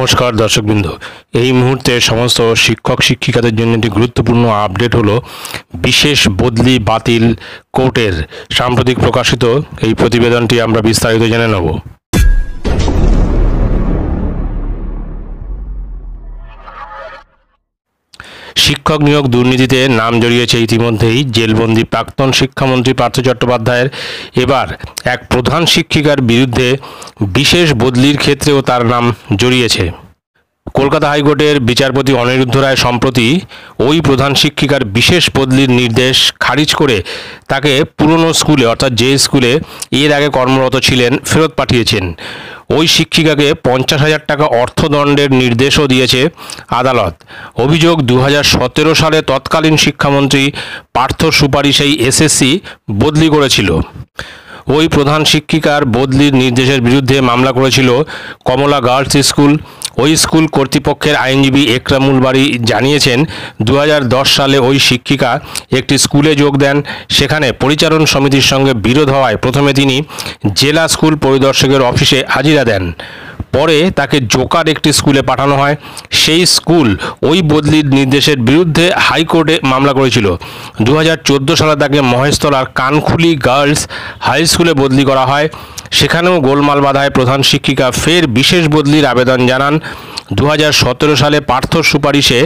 নমস্কার দর্শকবৃন্দ, এই মুহূর্তে সমস্ত শিক্ষক শিক্ষিকাদের জন্য একটি গুরুত্বপূর্ণ আপডেট হলো বিশেষ বদলি বাতিল কোর্টের সাম্প্রতিক প্রকাশিত এই প্রতিবেদনটি আমরা বিস্তারিত জেনে নেব। শিক্ষক নিয়োগ দুর্নীতিতে নাম জড়িয়েছে ইতিমধ্যেই জেলবন্দি প্রাক্তন শিক্ষামন্ত্রী পার্থ চট্টোপাধ্যায়ের। এবার এক প্রধান শিক্ষিকার বিরুদ্ধে বিশেষ বদলির ক্ষেত্রেও তার নাম জড়িয়েছে। কলকাতা হাইকোর্টের বিচারপতি অনিরুদ্ধ রায় সম্প্রতি ওই প্রধান শিক্ষিকার বিশেষ বদলির নির্দেশ খারিজ করে তাকে পুরনো স্কুলে অর্থাৎ যে স্কুলে এর আগে কর্মরত ছিলেন ফেরত পাঠিয়েছেন। ওই শিক্ষিকাকে 50,000 টাকা অর্থদণ্ডের নির্দেশও দিয়েছে আদালত। অভিযোগ 2017 সালে তৎকালীন শিক্ষামন্ত্রী পার্থর সুপারিশেই এসএসসি বদলি করেছিল। ওই প্রধান শিক্ষিকার বদলির নির্দেশের বিরুদ্ধে মামলা করেছিল কমলা গার্লস স্কুল। ওই স্কুল কর্তৃপক্ষের আইনজীবী একরামুল বারী জানিয়েছেন, 2010 সালে ওই শিক্ষিকা একটি স্কুলে যোগ দেন। সেখানে পরিচালন সমিতির সঙ্গে বিরোধ হওয়ায় প্রথমে তিনি জেলা স্কুল পরিদর্শকের অফিসে হাজিরা দেন। পরে তাকে জোকার একটি স্কুলে পাঠানো হয়। সেই স্কুল ওই বদলির নির্দেশের বিরুদ্ধে হাইকোর্টে মামলা করেছিল। 2014 সালে তাকে মহেশতলার কানখুলি গার্লস হাই স্কুলে বদলি করা হয়। সেখানেও গোলমাল বাধায় প্রধান শিক্ষিকা ফের বিশেষ বদলির আবেদন জানান। 2017 সালে পার্থর সুপারিশে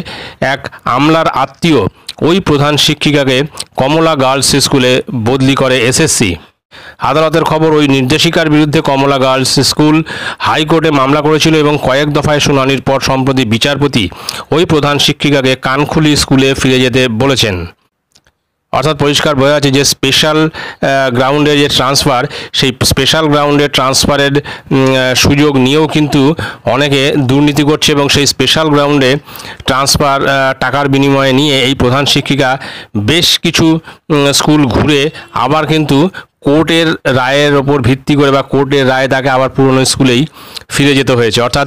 এক আমলার আত্মীয় ওই প্রধান শিক্ষিকাকে কমলা গার্লস স্কুলে বদলি করে এসএসসি। আদালতের খবর, ওই নির্দেশিকার বিরুদ্ধে কমলা গার্লস স্কুল হাইকোর্টে মামলা করেছিল এবং কয়েক দফায় শুনানির পর সম্প্রতি বিচারপতি ওই প্রধান শিক্ষিকাকে কানখুলি স্কুলে ফিরে যেতে বলেছেন। অর্থাৎ পরিষ্কার বোঝা যাচ্ছে যে স্পেশাল গ্রাউন্ডের যে ট্রান্সফার, সেই স্পেশাল গ্রাউন্ডের ট্রান্সফারের সুযোগ নিয়েও কিন্তু অনেকে দুর্নীতি করছে এবং সেই স্পেশাল গ্রাউন্ডে ট্রান্সফার টাকার বিনিময়ে নিয়ে এই প্রধান শিক্ষিকা বেশ কিছু স্কুল ঘুরে আবার কিন্তু কোর্টের রায়ের ওপর ভিত্তি করে বা কোর্টের রায়ে তাকে আবার পুরনো স্কুলেই ফিরে যেতে হয়েছে। অর্থাৎ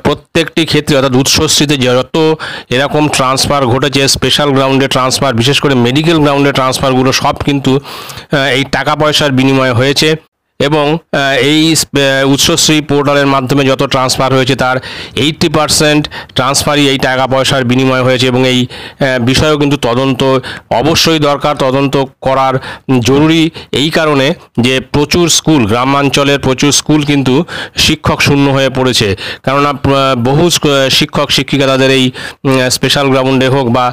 প্রত্যেকটি ক্ষেত্রে অর্থাৎ উৎসশ্রীতে যত এরকম ট্রান্সফার ঘটেছে, স্পেশাল গ্রাউন্ডে ট্রান্সফার, বিশেষ করে মেডিকেল গ্রাউন্ডে ট্রান্সফারগুলো সব কিন্তু এই টাকা পয়সার বিনিময়ে হয়েছে। এবং এই উৎসশ্রী পোর্টালের মাধ্যমে যত ট্রান্সফার হয়েছে তার 80% ট্রান্সফারই এই টাকা পয়সার বিনিময়ে হয়েছে এবং এই বিষয়েও কিন্তু তদন্ত অবশ্যই দরকার, তদন্ত করার জরুরি। এই কারণে যে প্রচুর স্কুল, গ্রামাঞ্চলের প্রচুর স্কুল কিন্তু শিক্ষক শূন্য হয়ে পড়েছে। কেননা বহু শিক্ষক শিক্ষিকা তাদের এই স্পেশাল গ্রাউন্ডে হোক বা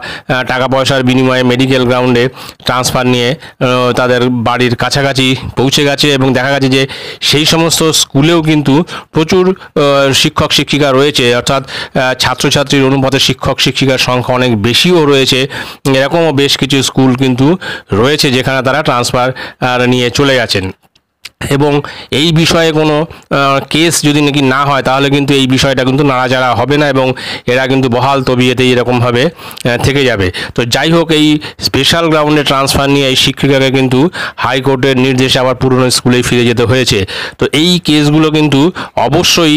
টাকা পয়সার বিনিময়ে মেডিকেল গ্রাউন্ডে ট্রান্সফার নিয়ে তাদের বাড়ির কাছাকাছি পৌঁছে গেছে এবং দেখা গেছে যে সেই সমস্ত স্কুলেও কিন্তু প্রচুর শিক্ষক শিক্ষিকা রয়েছে, অর্থাৎ ছাত্রছাত্রীর অনুপাতে শিক্ষক শিক্ষিকার সংখ্যা অনেক বেশিও রয়েছে। এরকমও বেশ কিছু স্কুল কিন্তু রয়েছে যেখানে তারা ট্রান্সফার নিয়ে চলে গেছেন। এবং এই বিষয়ে কোনো কেস যদি নাকি না হয় তাহলে কিন্তু এই বিষয়টা কিন্তু নাড়াচাড়া হবে না এবং এরা কিন্তু বহাল তবিয়েতেই এরকমভাবে থেকে যাবে। তো যাই হোক, এই স্পেশাল গ্রাউন্ডে ট্রান্সফার নিয়ে এই শিক্ষিকাকে কিন্তু হাইকোর্টের নির্দেশে আবার পুরনো স্কুলেই ফিরে যেতে হয়েছে। তো এই কেসগুলো কিন্তু অবশ্যই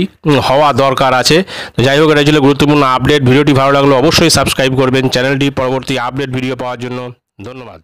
হওয়া দরকার আছে। তো যাই হোক, এটা ছিল গুরুত্বপূর্ণ আপডেট। ভিডিওটি ভালো লাগলে অবশ্যই সাবস্ক্রাইব করবেন চ্যানেলটি। পরবর্তী আপডেট ভিডিও পাওয়ার জন্য ধন্যবাদ।